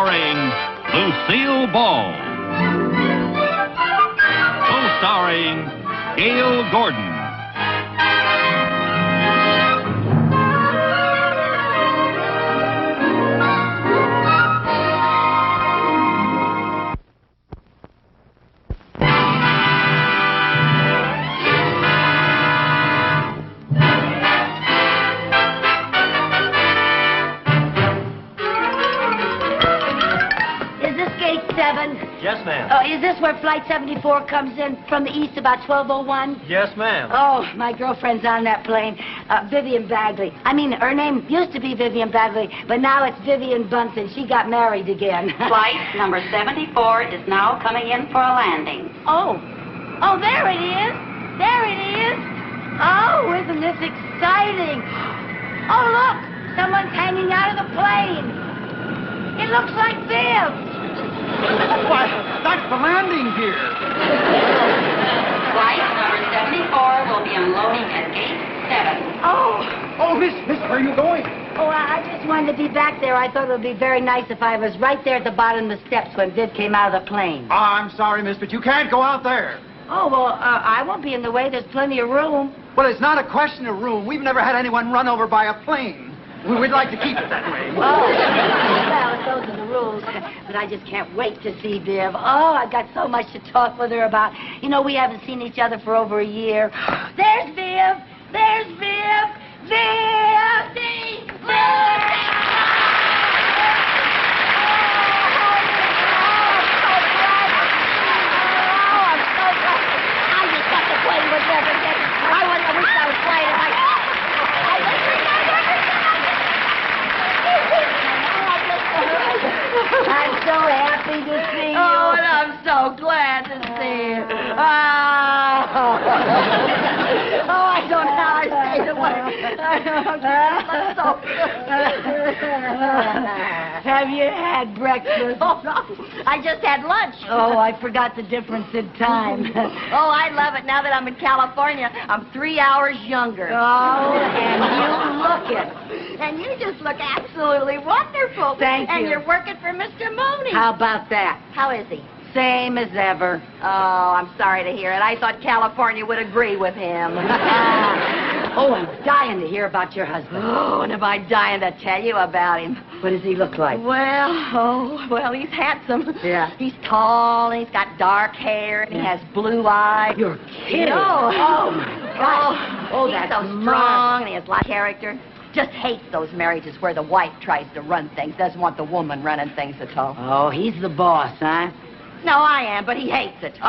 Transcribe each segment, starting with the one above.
starring Lucille Ball. Co-starring Gail Gordon. Yes, ma'am. Oh, is this where Flight 74 comes in from the east about 12:01? Yes, ma'am. Oh, my girlfriend's on that plane. Vivian Bagley. I mean, her name used to be Vivian Bagley, but now it's Vivian Bunsen. She got married again. Flight number 74 is now coming in for a landing. Oh, there it is. There it is. Oh, isn't this exciting? Oh, look, someone's hanging out of the plane. It looks like Viv. Why, that's the landing gear. Flight number 74 will be unloading at gate 7. Oh, Miss, where are you going? Oh, I just wanted to be back there. I thought it would be very nice if I was right there at the bottom of the steps when Viv came out of the plane. I'm sorry, miss, but you can't go out there. Oh, well, I won't be in the way. There's plenty of room. Well, it's not a question of room. We've never had anyone run over by a plane. We'd like to keep it that way. Oh, well, those are the rules. But I just can't wait to see Viv. Oh, I've got so much to talk with her about. You know, we haven't seen each other for over a year. There's Viv! There's Viv! Viv! Viv! I'm so happy to see you. Oh, and I'm so glad to see you. Oh, I don't know how I stayed away. Have you had breakfast? Oh, no. I just had lunch. Oh, I forgot the difference in time. Oh, I love it. Now that I'm in California, I'm 3 hours younger. Oh, and you look it. And you just look absolutely wonderful. Thank you. And you're working for Mr. Mooney. How about that? How is he? Same as ever. Oh, I'm sorry to hear it. I thought California would agree with him. Oh, I'm dying to hear about your husband. Oh, and am I dying to tell you about him? What does he look like? Well, he's handsome. Yeah. He's tall, and he's got dark hair, and he has blue eyes. You're kidding. No. Oh, my God. Oh, that's he's so smart. strong, and he has a lot of character. Just hates those marriages where the wife tries to run things, doesn't want the woman running things at all. Oh, he's the boss, huh? No, I am, but he hates it. Same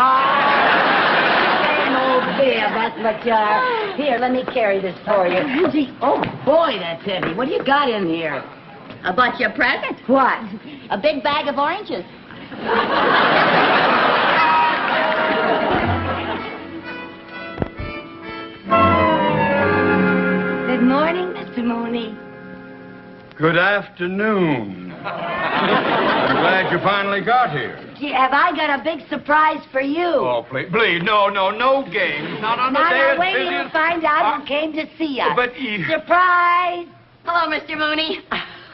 old Viv, that's what you are. Here, let me carry this for you. Oh, boy, that's heavy. What do you got in here? I bought you a present. What? A big bag of oranges. Good morning, Mr. Mooney. Good afternoon. I'm glad you finally got here. Gee, have I got a big surprise for you? Oh, please, no games. Not on the day Now, as wait busy till you as... find out who came to see us. But you... Surprise! Hello, Mr. Mooney.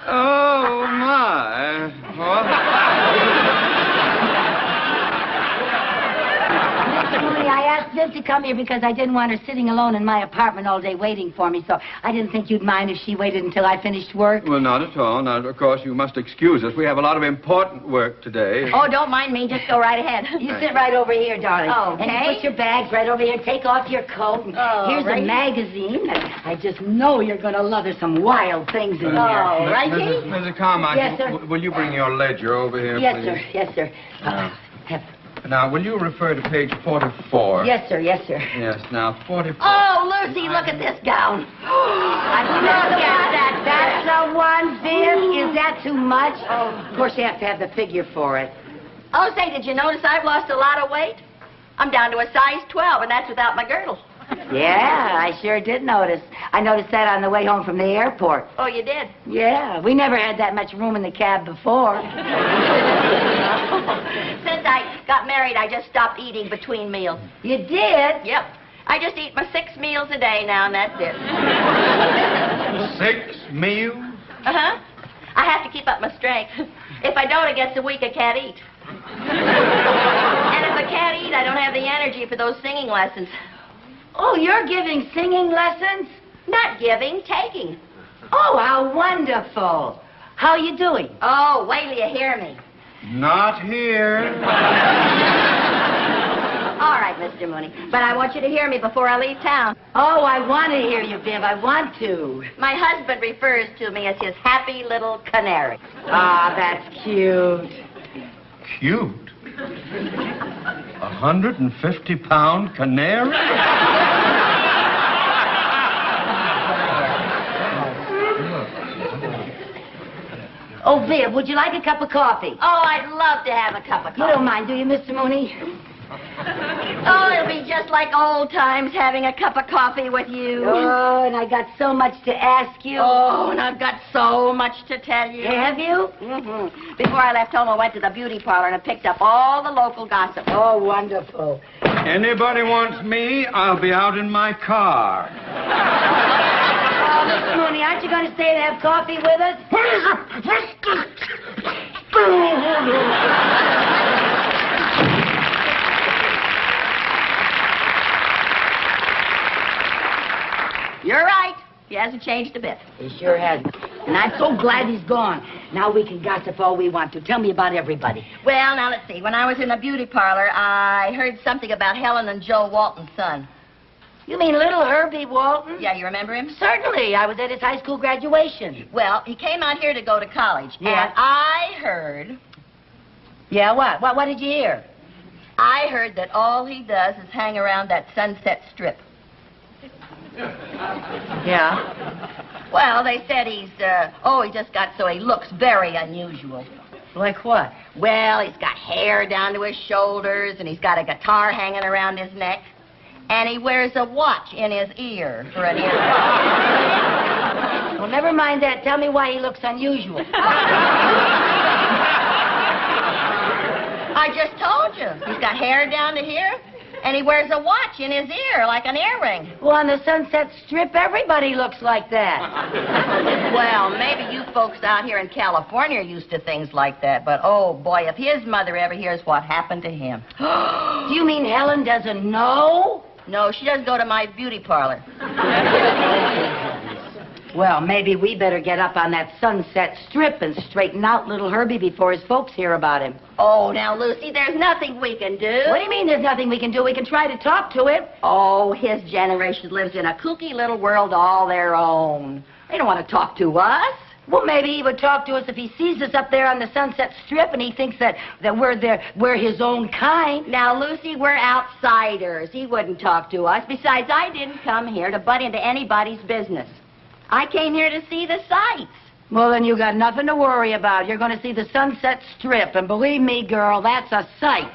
Oh, my. Mr. Mooney, I asked Viv to come here because I didn't want her sitting alone in my apartment all day waiting for me, so I didn't think you'd mind if she waited until I finished work. Well, not at all. Now, of course, you must excuse us. We have a lot of important work today. Oh, don't mind me. Just go right ahead. You sit right over here, darling. Okay. And you put your bags right over here. Take off your coat. And here's right. a magazine. I just know you're going to love. There's some wild things in here. Oh, righty. Mrs. Carmichael, Yes, sir. will you bring your ledger over here, Yes, please? sir. Yes, sir. Now, will you refer to page 44? Yes, sir. Yes, sir. Yes, now, 44. Oh, Lucy, look at this gown. Look at that. That's the one, Viv. Is that too much? Oh, of course, you have to have the figure for it. Oh, say, did you notice I've lost a lot of weight? I'm down to a size 12, and that's without my girdle. Yeah, I sure did notice. I noticed that on the way home from the airport. Oh, you did? Yeah, we never had that much room in the cab before. Since I got married, I just stopped eating between meals. You did? Yep. I just eat my 6 meals a day now, and that's it. 6 meals? Uh-huh. I have to keep up my strength. If I don't, it gets so weak I can't eat. And if I can't eat, I don't have the energy for those singing lessons. Oh, you're giving singing lessons? Not giving, taking. Oh, how wonderful. How you doing? Oh, wait till you hear me. Not here. All right, Mr. Mooney. But I want you to hear me before I leave town. Oh, I want to hear you, Viv. I want to. My husband refers to me as his happy little canary. Ah, that's cute. Cute. 150-pound canary? Oh, Viv, would you like a cup of coffee? Oh, I'd love to have a cup of You coffee. don't mind, do you, Mr. Mooney? Oh, it'll be just like old times having a cup of coffee with you. Oh, and I got so much to ask you. Oh, and I've got so much to tell you. Have you? Mm-hmm. Before I left home, I went to the beauty parlor and I picked up all the local gossip. Oh, wonderful. Anybody wants me, I'll be out in my car. Oh, Mr. Mooney, aren't you going to stay and have coffee with us? You're right. He hasn't changed a bit. He sure hasn't. And I'm so glad he's gone. Now we can gossip all we want to. Tell me about everybody. Well, now let's see. When I was in the beauty parlor, I heard something about Helen and Joe Walton's son. You mean little Herbie Walton? Yeah, you remember him? Certainly. I was at his high school graduation. Well, he came out here to go to college. Yeah. And I heard... Yeah, what? What did you hear? I heard that all he does is hang around that Sunset Strip. Yeah. Well, they said he just got so he looks very unusual. Like what? Well, he's got hair down to his shoulders, and he's got a guitar hanging around his neck, and he wears a watch in his ear for an earring. Well, never mind that. Tell me why he looks unusual. I just told you. He's got hair down to here, and he wears a watch in his ear like an earring. Well, on the Sunset Strip, everybody looks like that. Well, maybe you folks out here in California are used to things like that, but oh boy, if his mother ever hears what happened to him. Do you mean Helen doesn't know? No, she doesn't go to my beauty parlor. Well, maybe we better get up on that Sunset Strip and straighten out little Herbie before his folks hear about him. Oh, now, Lucy, there's nothing we can do. What do you mean there's nothing we can do? We can try to talk to him. Oh, his generation lives in a kooky little world all their own. They don't want to talk to us. Well, maybe he would talk to us if he sees us up there on the Sunset Strip and he thinks that we're his own kind. Now, Lucy, we're outsiders. He wouldn't talk to us. Besides, I didn't come here to butt into anybody's business. I came here to see the sights. Well, then you got nothing to worry about. You're going to see the Sunset Strip, and believe me, girl, that's a sight.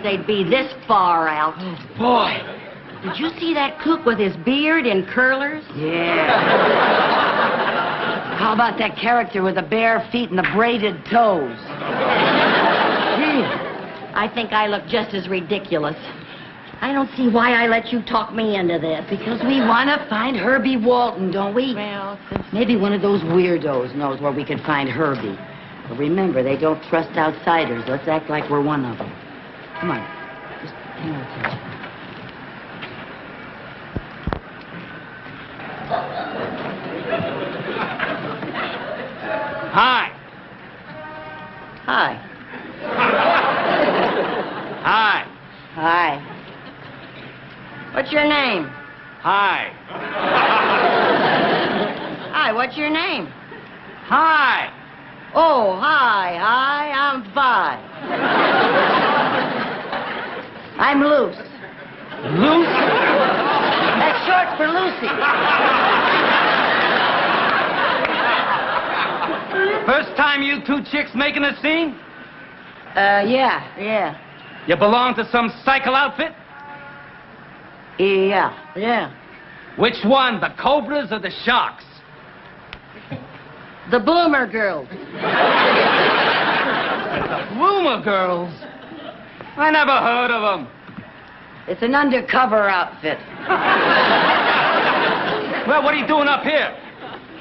They'd be this far out. Oh, boy. Did you see that cook with his beard in curlers? Yeah. How about that character with the bare feet and the braided toes? I think I look just as ridiculous. I don't see why I let you talk me into this. Because we want to find Herbie Walton, don't we? Well, maybe one of those weirdos knows where we can find Herbie. But remember, they don't trust outsiders. Let's act like we're one of them. Come on. Just hang on attention. Hi. Hi. Hi. Hi. What's your name? Hi. Hi, what's your name? Hi. Oh, hi, I'm Vi. I'm Luce. Luce? That's short for Lucy. First time you two chicks making a scene? Yeah. You belong to some cycle outfit? Yeah. Which one, the Cobras or the Sharks? The Bloomer Girls. Rumor Girls? I never heard of them. It's an undercover outfit. Well, what are you doing up here?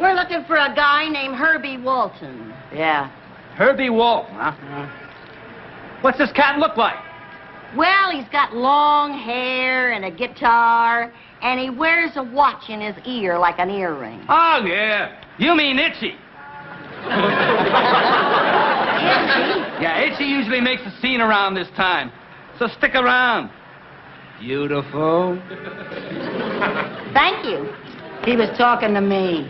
We're looking for a guy named Herbie Walton. Yeah. Herbie Walton, huh? What's this cat look like? Well, he's got long hair and a guitar, and he wears a watch in his ear like an earring. Oh, yeah. You mean Itchy. Yeah, Itchy usually makes a scene around this time. So stick around. Beautiful. Thank you. He was talking to me.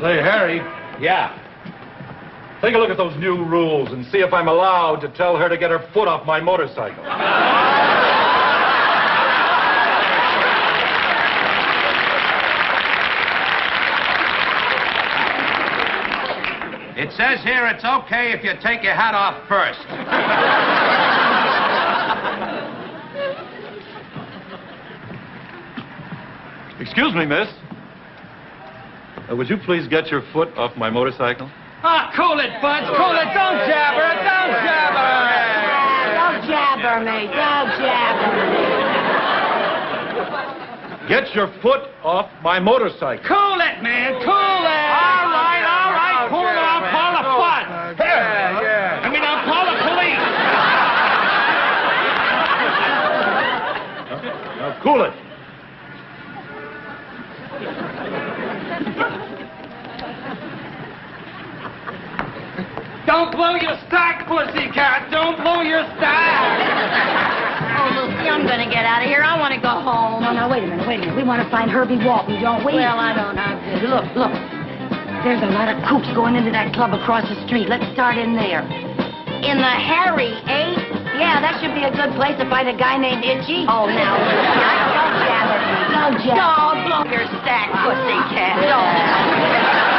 Say, Harry, Yeah. take a look at those new rules and see if I'm allowed to tell her to get her foot off my motorcycle. It says here it's okay if you take your hat off first. Excuse me, miss. Would you please get your foot off my motorcycle? Ah, cool it, Buds. Cool it. Don't jabber. Don't jabber. Don't jabber me. Don't jabber me. Get your foot off my motorcycle. Cool it, man. Cool it. All right. Cool it. I'll call the fuss. Yeah. I mean, I'll call the police. Now, cool it. Don't blow your stack, pussycat. Don't blow your stack. Oh, Lucy, I'm gonna get out of here. I want to go home. No, wait a minute. We want to find Herbie Walton, don't we? Well, I don't know. Look. There's a lot of coops going into that club across the street. Let's start in there. In the Harry 8? Yeah, that should be a good place to find a guy named Itchy. Oh, now, don't jabber me. Don't jabber. Don't blow your stack, pussycat. Don't.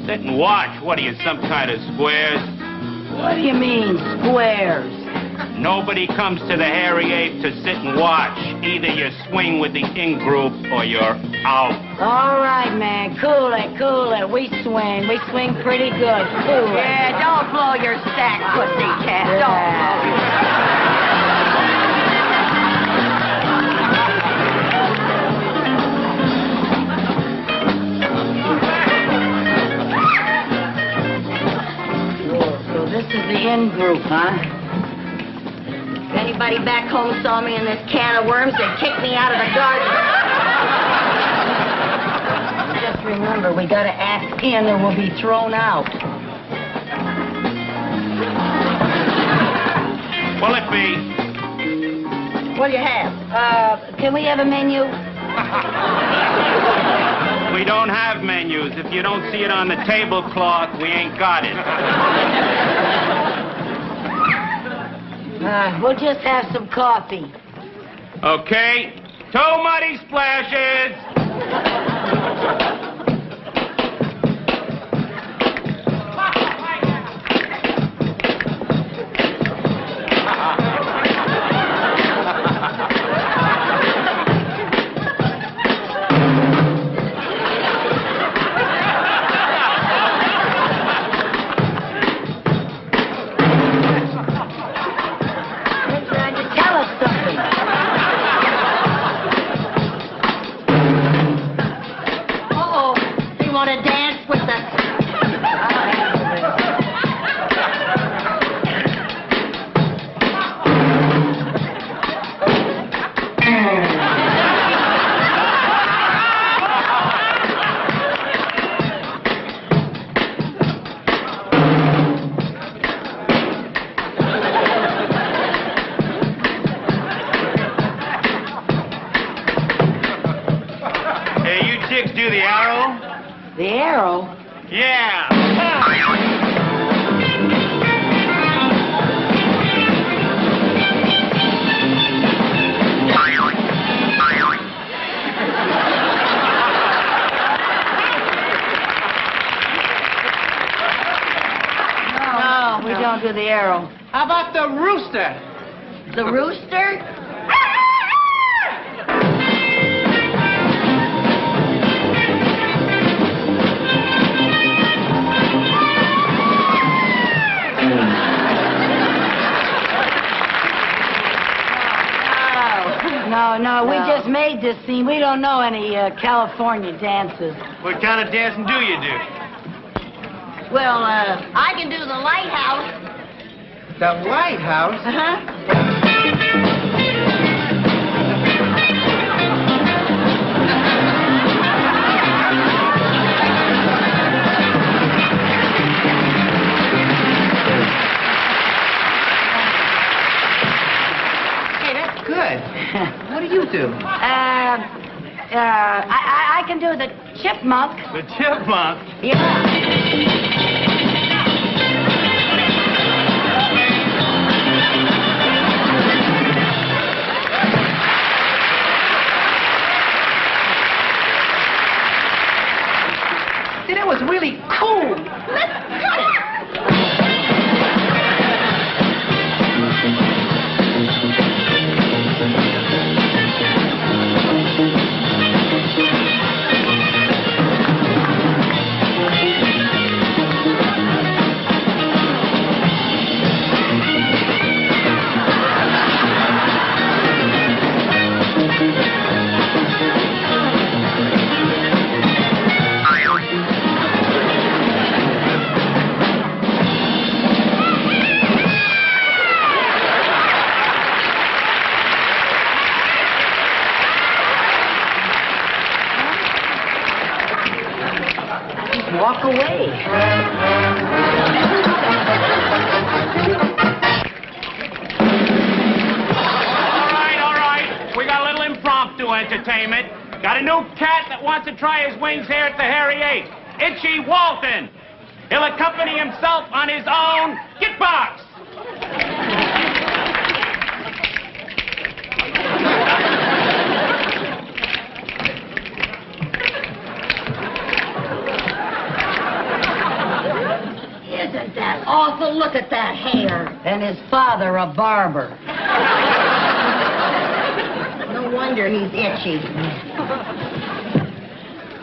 Sit and watch. What are you, some kind of squares? What do you mean, squares? Nobody comes to the Hairy Ape to sit and watch. Either you swing with the in-group or you're out. All right, man. Cool it. We swing pretty good. Cool it. Yeah, don't blow your stack, pussycat. Don't blow your stack. This is the in-group, huh? If anybody back home saw me in this can of worms, they'd kick me out of the garden. Just remember, we gotta act in or we'll be thrown out. Will it be? What do you have? Can we have a menu? We don't have menus. If you don't see it on the tablecloth, we ain't got it. We'll just have some coffee. Okay? 2 muddy splashes. want to dance with the... Do the arrow? The arrow? Yeah. No, we don't do the arrow. How about the rooster? The rooster? No, we just made this scene. We don't know any California dances. What kind of dancing do you do? Well, I can do the lighthouse. The lighthouse? Uh-huh. Good. What do you do? I can do the chipmunk. The chipmunk? Yeah. See, that was really cool. Let's cut it. Walk away. All right. We got a little impromptu entertainment. Got a new cat that wants to try his wings here at the Harry 8. Itchy Walton. He'll accompany himself on his own jukebox. Isn't that awful? Look at that hair. And his father, a barber. No wonder he's itchy.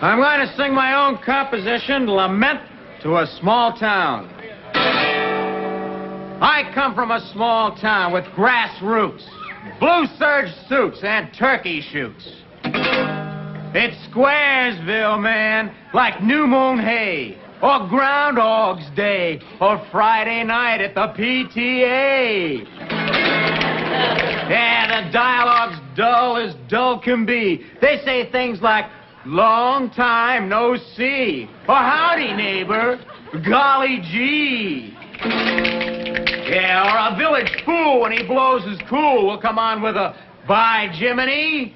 I'm going to sing my own composition, Lament to a Small Town. I come from a small town with grassroots, blue serge suits, and turkey shoots. It's Squaresville, man, like New Moon Hay, or Groundhog's Day, or Friday night at the PTA. Yeah, the dialogue's dull as dull can be. They say things like, long time no see, or howdy, neighbor, golly gee. Yeah, or a village fool, when he blows his cool, will come on with a, by Jiminy.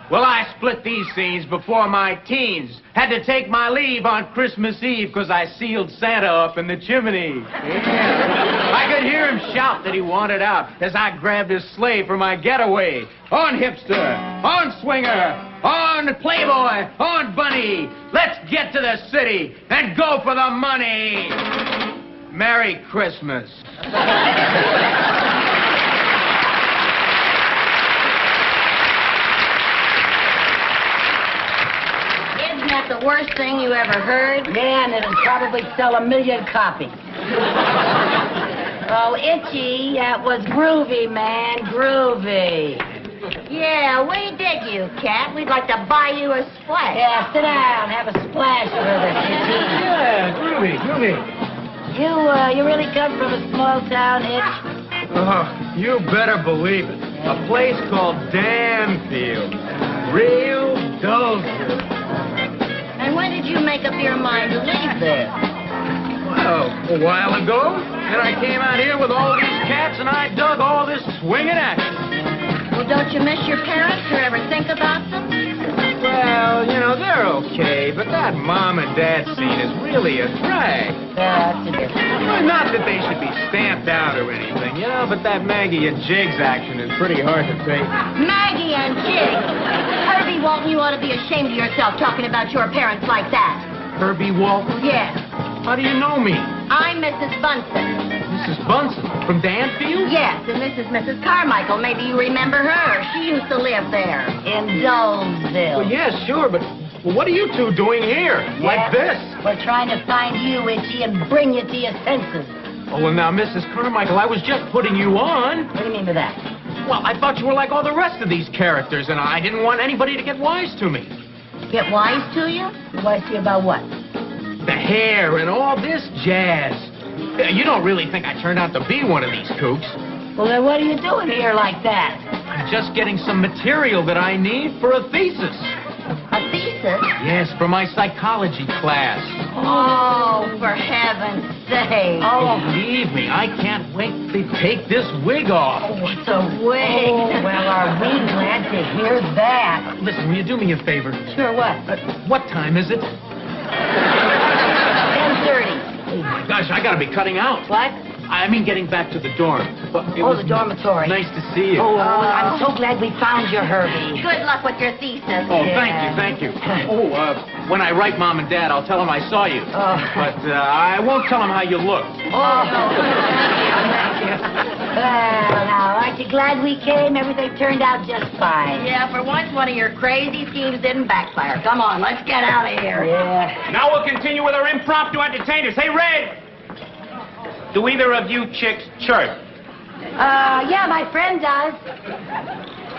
Well, I split these scenes before my teens. Had to take my leave on Christmas Eve because I sealed Santa up in the chimney. Yeah. I could hear him shout that he wanted out as I grabbed his sleigh for my getaway. On hipster, on swinger, on playboy, on bunny. Let's get to the city and go for the money. Merry Christmas. Isn't that the worst thing you ever heard? Yeah, and it'll probably sell 1 million copies. Oh, Itchy, that was groovy, man, groovy. Yeah, we dig you, Cat. We'd like to buy you a splash. Yeah, sit down, have a splash with You really come from a small town, Itch? Oh, you better believe it. A place called Danfield. Real Dullville. And when did you make up your mind to leave there? Well, a while ago. And I came out here with all these cats and I dug all this swinging action. Well, don't you miss your parents or ever think about them? Well, you know, they're okay, but that mom and dad scene is really a drag. That's a difference. Well, not that they should be stamped out or anything, you know, but that Maggie and Jiggs action is pretty hard to take. Maggie and Jig. Herbie Walton, you ought to be ashamed of yourself talking about your parents like that. Herbie Walton? Yes. How do you know me? I'm Mrs. Bunsen. Mrs. Bunsen from Danfield? Yes, and this is Mrs. Carmichael. Maybe you remember her. She used to live there. In Dullville. Well, yeah, sure, but what are you two doing here? Like this? We're trying to find you, Itchy, and bring you to your senses. Oh, well, now, Mrs. Carmichael, I was just putting you on. What do you mean by that? Well, I thought you were like all the rest of these characters, and I didn't want anybody to get wise to me. Get wise to you? Wise to you about what? The hair and all this jazz. You don't really think I turned out to be one of these kooks. Well, then what are you doing here like that? I'm just getting some material that I need for a thesis. A thesis? Yes, for my psychology class. Oh, for heaven's sake. Oh, believe me, I can't wait to take this wig off. Oh, what's a wig? Oh, well, are we glad to hear that? Listen, will you do me a favor? Sure, what? What time is it? 10:30. Oh, my gosh, I gotta be cutting out. What? I mean getting back to the dorm. But it was the dormitory. Nice to see you. Oh, I'm so glad we found you, Herbie. Good luck with your thesis. Oh, Yeah. thank you. Oh, when I write Mom and Dad, I'll tell them I saw you. Oh. But I won't tell them how you look. Oh, well, now, aren't you glad we came? Everything turned out just fine. Yeah, for once, one of your crazy schemes didn't backfire. Come on, let's get out of here. Yeah. Now we'll continue with our impromptu entertainers. Hey, Red! Do either of you chicks chirp? Yeah, my friend does.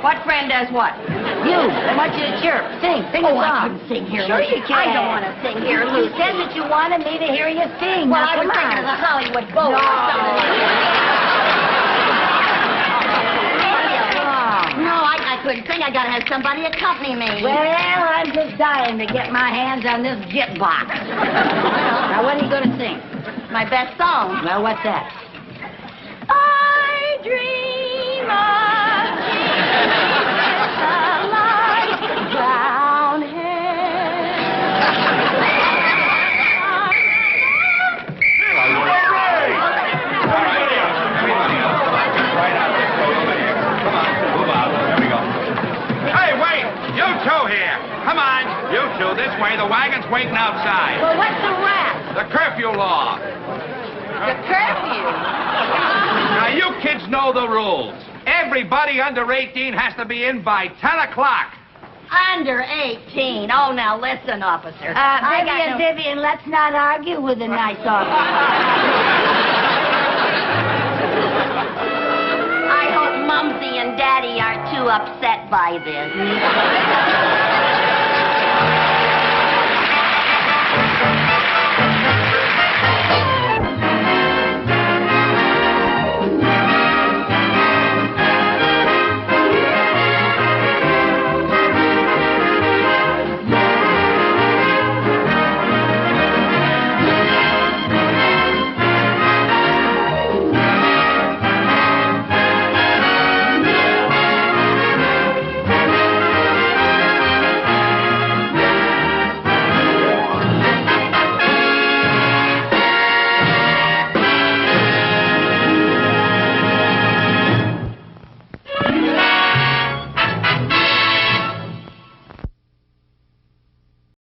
What friend does what? You. I want you to chirp. Sing a Oh, song. I couldn't sing here, Sure Lucy. you can. I don't want to sing here, You Lucy. said that you wanted me to hear you sing. Well, Now, I was come thinking on. of the Hollywood Bowl or something like that. No, I couldn't sing. I gotta have somebody accompany me. Well, I'm just dying to get my hands on this jitbox. Now, what are you going to sing? My best song. Well, what's that? I dream of Jesus, a light brown hair. Hey, wait! You two here! Come on, you two, this way. The wagon's waiting outside. Well, what's the rap? The curfew law. The curfew. Now, you kids know the rules. Everybody under 18 has to be in by 10 o'clock. Under 18. Oh, now listen, officer. I got Vivian, let's not argue with a nice officer. I hope Mumsy and Daddy aren't too upset by this.